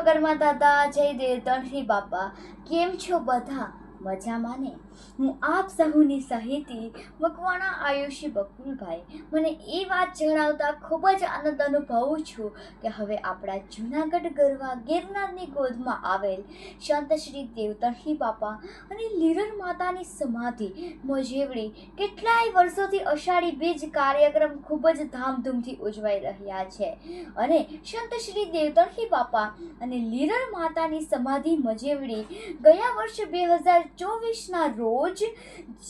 વિશ્વકર્મા દાદા, જય દેવતણસી બાપા. કેમ છો બધા? મજામાં ને? હું આપ સહુની સહેતી મકવાણા આયુષી બકુલભાઈ. મને એ વાત જણાવતા ખૂબ જ આનંદ અનુભવું છું કે હવે આપણા જૂનાગઢ ગરવા ગિરનારની ગોદમાં આવેલ સંત શ્રી દેવતણસી બાપા અને લીરર માતાની સમાધિ મોજેવડી કેટલાય વર્ષોથી અષાઢી બીજ કાર્યક્રમ ખૂબ જ ધામધૂમથી ઉજવાઈ રહ્યા છે. અને સંત શ્રી દેવતણસી બાપા અને લીરર માતાની સમાધિ મજેવડી ગયા વર્ષ 2024ના રોજ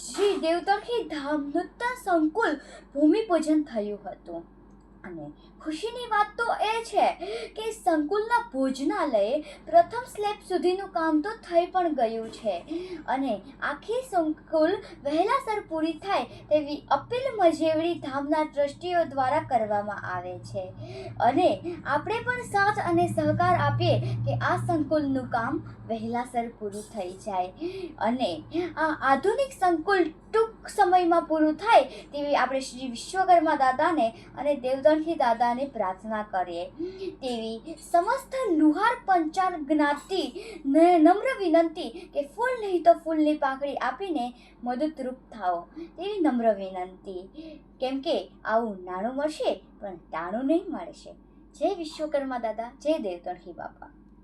શ્રી દેવતણસી ધામ નૂતન સંકુલ ભૂમિપૂજન થયું હતું. અને ખુશીની વાત તો એ છે કે સંકુલના ભોજનાલયે પ્રથમ સ્લેબ સુધીનું કામ તો થઈ પણ ગયું છે અને આખી સંકુલ વહેલાસર પૂરી થાય તેવી અપીલ મજેવડી ધામના ટ્રસ્ટીઓ દ્વારા કરવામાં આવે છે. અને આપણે પણ સાથ અને સહકાર આપીએ કે આ સંકુલનું કામ વહેલાસર પૂરું થઈ જાય અને આ આધુનિક સંકુલ ટૂંક સમયમાં પૂરું થાય તેવી આપણે શ્રી વિશ્વકર્મા દાદાને અને દેવતણસી દાદાને પ્રાર્થના કરીએ તેવી સમસ્ત લુહાર પંચાલ જ્ઞાતિને નમ્ર વિનંતી કે ફૂલ નહીં તો ફૂલની પાંખડી આપીને મદદરૂપ થાઓ તેવી નમ્ર વિનંતી. કેમ કે આવું નાણું મળશે પણ ટાણું નહીં મળશે. જય વિશ્વકર્મા દાદા, જય દેવતણસી બાપા.